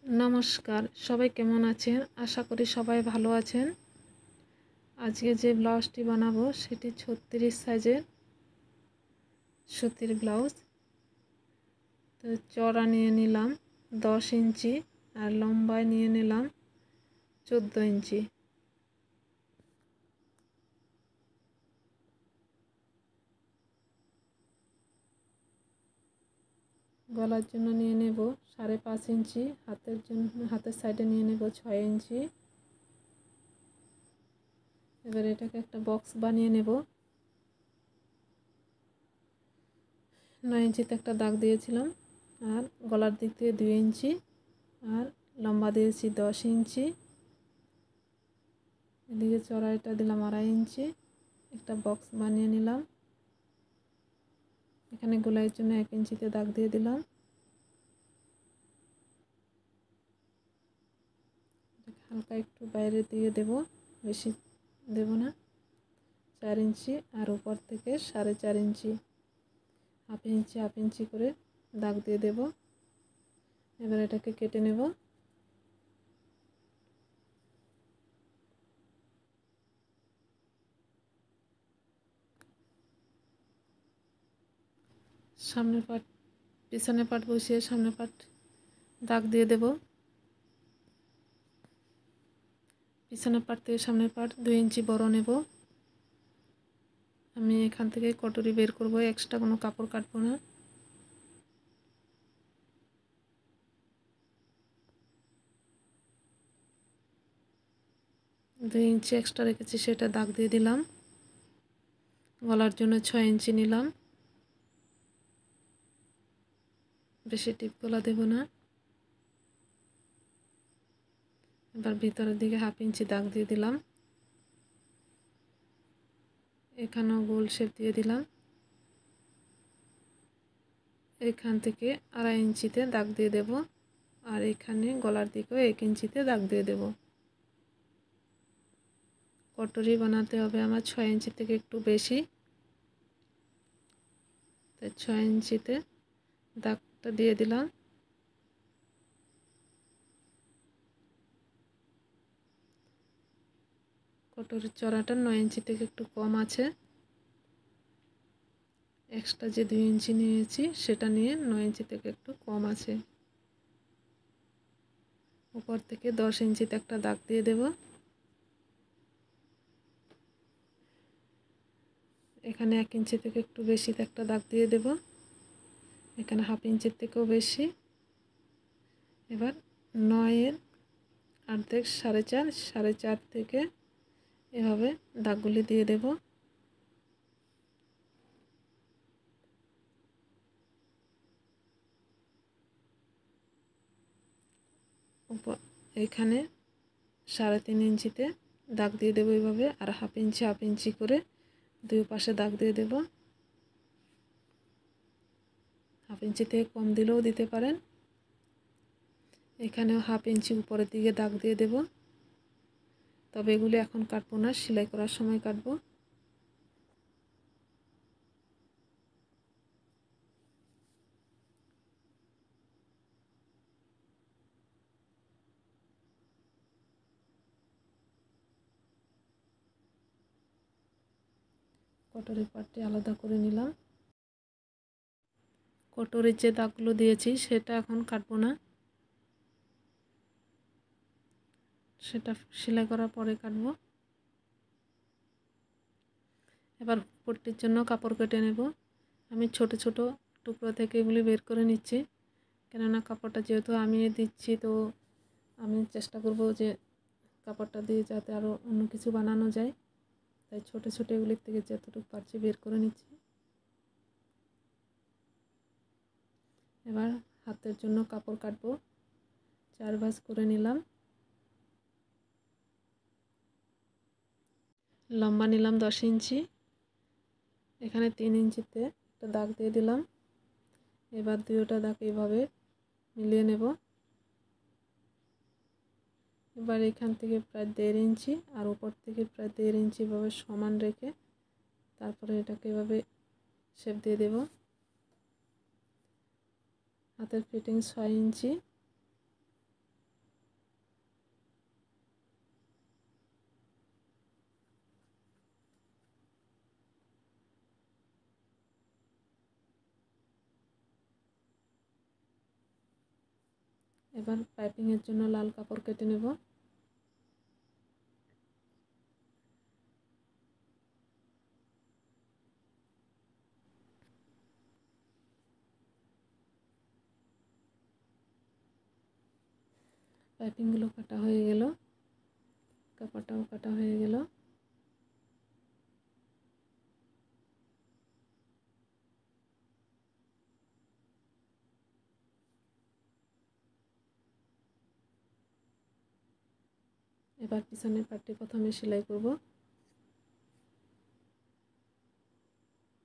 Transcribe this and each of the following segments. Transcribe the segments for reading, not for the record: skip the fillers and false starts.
নমস্কার, সবাই কেমন আছেন? আশা করি সবাই ভালো আছেন। আজকে যে ব্লাউজটি বানাবো সেটি 36 সাইজের সুতির ব্লাউজ। তো চওড়া নিয়ে নিলাম 10 ইঞ্চি আর লম্বায় নিয়ে নিলাম 14 ইঞ্চি। গলার জন্য নিয়ে নেব 5.5 ইঞ্চি, হাতের সাইডে নিয়ে নেব 6 ইঞ্চি। এবার এটাকে একটা বক্স বানিয়ে নেব। 9 ইঞ্চিতে একটা দাগ দিয়েছিলাম আর গলার দিক থেকে 2 ইঞ্চি আর লম্বা দিয়েছি 10 ইঞ্চি। এদিকে চড়াইটা দিলাম 2.5 ইঞ্চি। একটা বক্স বানিয়ে নিলাম। এখানে গোলাইয়ের জন্য 1 ইঞ্চিতে দাগ দিয়ে দিলাম। হালকা একটু বাইরে দিয়ে দেব, বেশি দেব না। 4 ইঞ্চি আর উপর থেকে 4.5 ইঞ্চি, হাফ ইঞ্চি করে দাগ দিয়ে দেব। এবার এটাকে কেটে নেব। সামনের পাট পিছনের পাট বসিয়ে সামনের পাট দাগ দিয়ে দেব। পিছনের পাট থেকে সামনের পাট 2 ইঞ্চি বড় নেব। আমি এখান থেকে কটরি বের করব, এক্সট্রা কোনো কাপড় কাটবো না। দুই ইঞ্চি এক্সট্রা রেখেছি সেটা দাগ দিয়ে দিলাম। গলার জন্য 6 ইঞ্চি নিলাম, বেশি টিপ গলা দেব না। এবার ভিতরের দিকে হাফ ইঞ্চি দাগ দিয়ে দিলাম। এখানেও গোল শেপ দিয়ে দিলাম। এখান থেকে 2.5 ইঞ্চিতে দাগ দিয়ে দেব আর এখানে গলার দিকেও 1 ইঞ্চিতে দাগ দিয়ে দেব। কটরি বানাতে হবে আমার 6 ইঞ্চি থেকে একটু বেশি, তাই 6 ইঞ্চিতে দাগটা দিয়ে দিলাম। কটরির চড়াটা 9 ইঞ্চি থেকে একটু কম আছে। এক্সট্রা যে 2 ইঞ্চি নিয়েছি সেটা নিয়ে 9 ইঞ্চি থেকে একটু কম আছে। উপর থেকে 10 ইঞ্চিতে একটা দাগ দিয়ে দেব। এখানে 1 ইঞ্চি থেকে একটু বেশিতে একটা দাগ দিয়ে দেব। এখানে হাফ ইঞ্চির থেকেও বেশি। এবার 9-এর অর্ধেক 4.5, 4.5 থেকে এভাবে দাগগুলি দিয়ে দেব। এখানে 3.5 ইঞ্চিতে দাগ দিয়ে দেবো এইভাবে, আর হাফ ইঞ্চি করে দুই পাশে দাগ দিয়ে দেব। হাফ ইঞ্চি থেকে কম দিলেও দিতে পারেন। এখানেও হাফ ইঞ্চি উপরের দিকে দাগ দিয়ে দেব, তবে এগুলি এখন কাটবো না, সেলাই করার সময় কাটবো। কটরির পাটটি আলাদা করে নিলাম। কটরির যে দাগগুলো দিয়েছি সেটা এখন কাটবো না, সেটা সেলাই করার পরে কাটবো। এবার পট্টির জন্য কাপড় কেটে নেব। আমি ছোট ছোট টুকরো থেকে এগুলি বের করে নিচ্ছি, কেননা কাপড়টা যেহেতু আমি দিচ্ছি, তো আমি চেষ্টা করব যে কাপড়টা দিয়ে যাতে আরও অন্য কিছু বানানো যায়, তাই ছোট ছোট এগুলির থেকে যতটুকু পারছি বের করে নিচ্ছি। এবার হাতের জন্য কাপড় কাটবো। 4 ভাঁজ করে নিলাম। লম্বা নিলাম 10 ইঞ্চি। এখানে 3 ইঞ্চিতে একটা দাগ দিয়ে দিলাম। এবার দুটোটা দাগ এইভাবে মিলিয়ে নেব। এবার এখান থেকে প্রায় 1.5 ইঞ্চি আর উপর থেকে প্রায় 1.5 ইঞ্চি ভাবে সমান রেখে তারপরে এটাকে এভাবে শেপ দিয়ে দেব। হাতের ফিটিং 6 ইঞ্চি। এবার পাইপিংয়ের জন্য লাল কাপড় কেটে নেব। পাইপিংগুলো কাটা হয়ে গেল, কাপড়টাও কাটা হয়ে গেল। এবার পিছনের পাটটি প্রথমে সেলাই করব।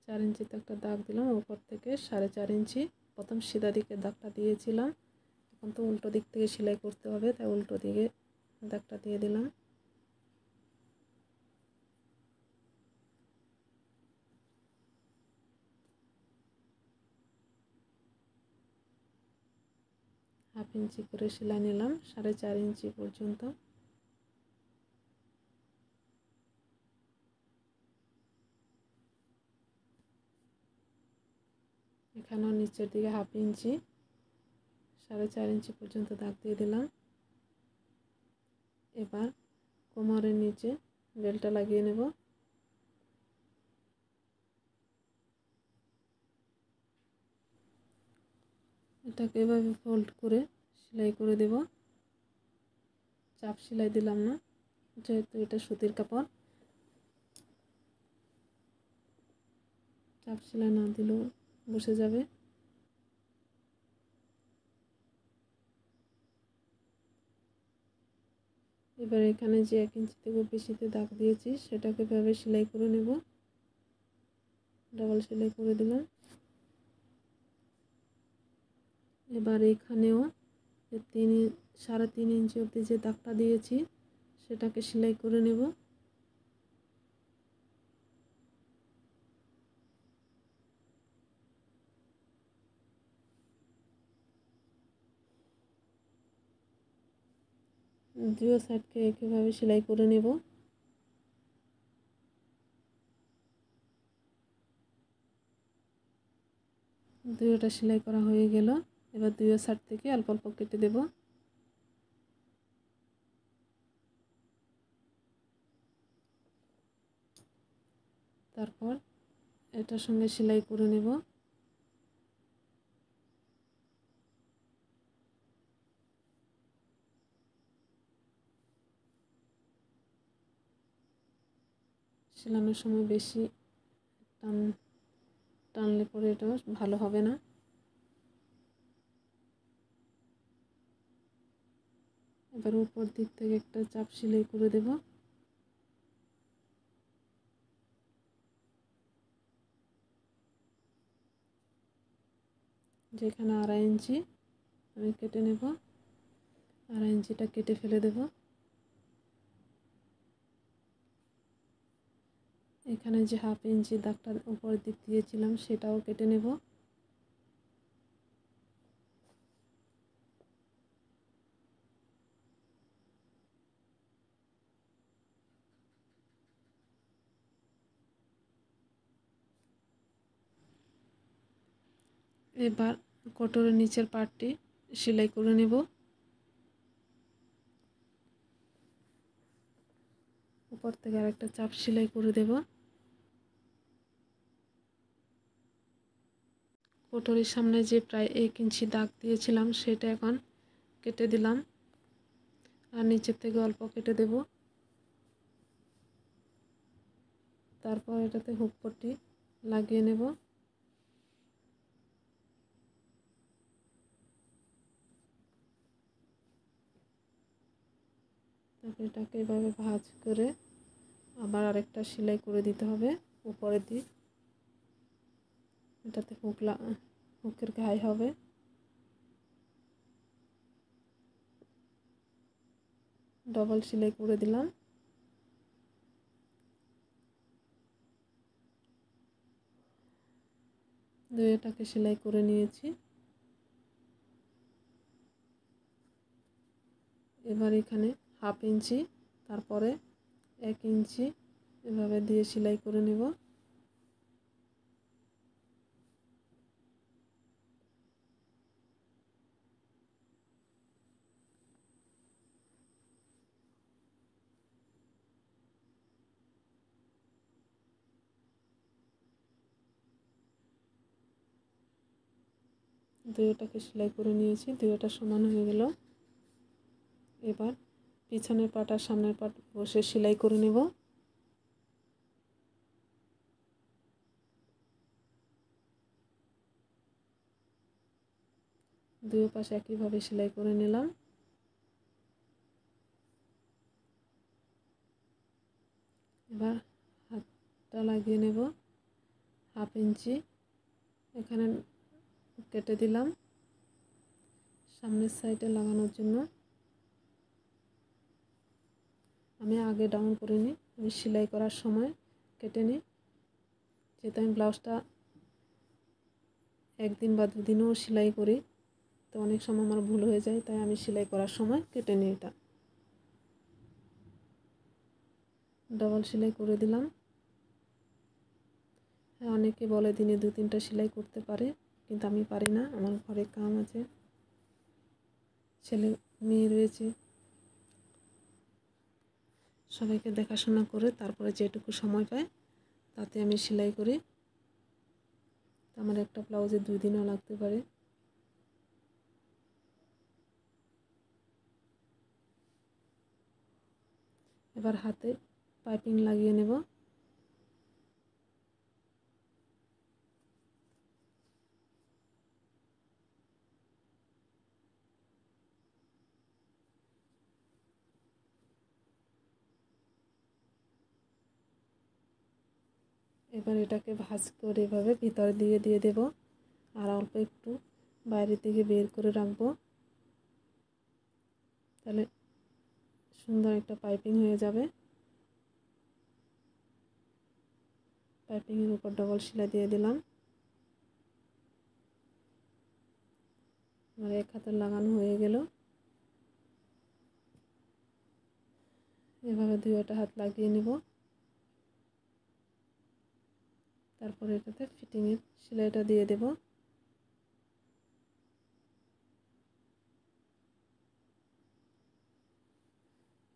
4 ইঞ্চিতে একটা দাগ দিলাম, উপর থেকে 4.5 ইঞ্চি প্রথম সিধা দিকে দাগটা দিয়েছিলাম। এখন তো উল্টো দিক থেকে সেলাই করতে হবে, তাই উল্টো দিকে দাগটা দিয়ে দিলাম। হাফ ইঞ্চি করে সেলাই নিলাম 4.5 ইঞ্চি পর্যন্ত। এখানেও নিচের দিকে হাফ ইঞ্চি 4.5 ইঞ্চি পর্যন্ত দাগ দিয়ে দিলাম। এবার কোমরের নিচে বেল্টটা লাগিয়ে নেব। এটাকে এভাবে ফোল্ড করে সেলাই করে দেব। চাপ সেলাই দিলাম না, যেহেতু এটা সুতির কাপড়। চাপ সেলাই না দিলেও বসে যাবে। এবার এখানে যে 1 ইঞ্চি থেকে বেশিতে দাগ দিয়েছি সেটাকে এভাবে সেলাই করে নেব। ডাবল সেলাই করে দিলাম। এবার এখানেও 3.5 ইঞ্চি অবধি যে দাগটা দিয়েছি সেটাকে সেলাই করে নেব। দুই সাইডকে একইভাবে সেলাই করে নেব। দুইটা সেলাই করা হয়ে গেল। এবার দুই সাইড থেকে অল্প অল্প কেটে দেব। তারপর এটার সঙ্গে সেলাই করে নেব। সেলানোর সময় বেশি টানলে পরে এটা ভালো হবে না। এবার উপর দিক থেকে একটা চাপ সেলাই করে দেব। যেখানে 2.5 ইঞ্চি আমি কেটে নেব, 2.5 ইঞ্চিটা কেটে ফেলে দেব। এখানে যে হাফ ইঞ্চি দাগটা উপর দিক দিয়েছিলাম সেটাও কেটে নেব। এবার কোটরের নিচের পার্টটি সেলাই করে নেব। উপর থেকে আরেকটা চাপ সেলাই করে দেব। কোটরের সামনে যে প্রায় 1 ইঞ্চি দাগ দিয়েছিলাম সেটা এখন কেটে দিলাম, আর নিচের থেকে অল্প কেটে দেব। তারপর এটাতে হুক পট্টি লাগিয়ে নেব। তারপর এটাকে এভাবে ভাঁজ করে আবার আরেকটা সেলাই করে দিতে হবে উপরের দিক। এটাতে হুকের ঘাই হবে। ডবল সেলাই করে দিলাম। দুইটাকে সেলাই করে নিয়েছি। এবার এখানে হাফ ইঞ্চি, তারপরে 1 ইঞ্চি এভাবে দিয়ে সেলাই করে নেব। দুয়োটাকে সেলাই করে নিয়েছি, দুয়োটা সমান হয়ে গেল। এবার পিছনের পাট আর সামনের পাট বসে সেলাই করে নেব। দুই পাশে একইভাবে সেলাই করে নিলাম। এবার হাতটা লাগিয়ে নেব 1/2 ইঞ্চি, এখানে কেটে দিলাম সামনের সাইডে লাগানোর জন্য। আমি আগে ডাউন করে নিই, আমি সেলাই করার সময় কেটে নিই, যেহেতু আমি ব্লাউজটা একদিন বা দুদিনও সেলাই করি, তো অনেক সময় আমার ভুল হয়ে যায়, তাই আমি সেলাই করার সময় কেটে নিই। এটা ডাবল সেলাই করে দিলাম। হ্যাঁ, অনেকে বলে দিনে 2-3টা সেলাই করতে পারে, কিন্তু আমি পারি না, আমার ঘরে কাম আছে, ছেলে মেয়ে রয়েছে, সবাইকে দেখাশোনা করে তারপরে যেটুকু সময় পাই তাতে আমি সেলাই করি। আমার একটা ব্লাউজে 2 দিনও লাগতে পারে। এবার হাতে পাইপিং লাগিয়ে নেব। এবার এটাকে ভাঁজ করে এভাবে ভিতর দিয়ে দিয়ে দেব, আর অল্প একটু বাইরের দিকে বের করে রাখবো, তাহলে সুন্দর একটা পাইপিং হয়ে যাবে। পাইপিংয়ের উপর ডবল সেলাই দিয়ে দিলাম। আমার এক হাতে লাগানো হয়ে গেল। এভাবে দুইটা হাত লাগিয়ে নেব, তারপরে এটাতে ফিটিংয়ের সেলাইটা দিয়ে দেব।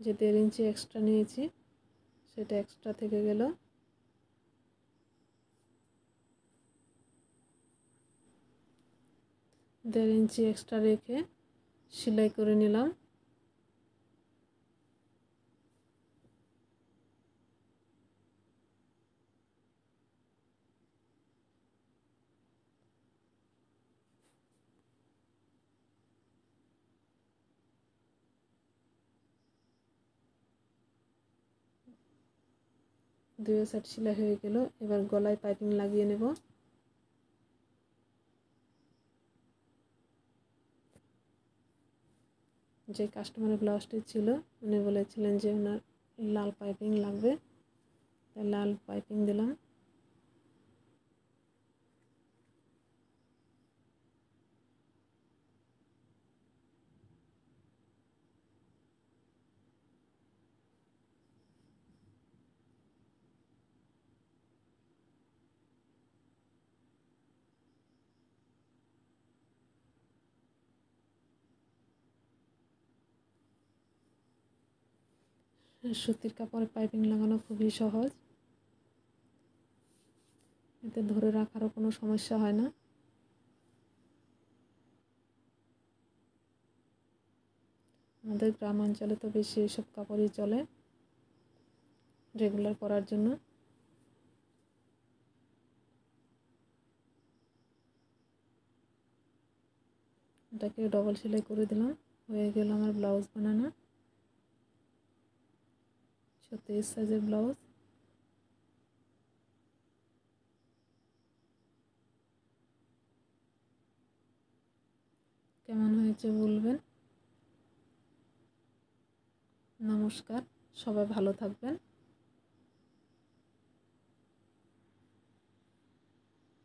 যে 1.5 ইঞ্চি এক্সট্রা নিয়েছি সেটা এক্সট্রা থেকে গেল। দেড় ইঞ্চি এক্সট্রা রেখে সেলাই করে নিলাম। দুই সাইড সেলাই হয়ে গেল। এবার গলায় পাইপিং লাগিয়ে নেব। যে কাস্টমারের ব্লাউজটি ছিল উনি বলেছিলেন যে ওনার লাল পাইপিং লাগবে, তাই লাল পাইপিং দিলাম। সুতির কাপড়ে পাইপিং লাগানো খুবই সহজ, এতে ধরে রাখারও কোনো সমস্যা হয় না। আমাদের গ্রাম অঞ্চলে তো বেশি এইসব কাপড়ই চলে রেগুলার পরার জন্য। এটাকে ডবল সেলাই করে দিলাম, হয়ে গেল আমার ব্লাউজ বানানো। 36 সাইজের ব্লাউজ। কেমন হয়েছে বলবেন। নমস্কার, সবাই ভালো থাকবেন।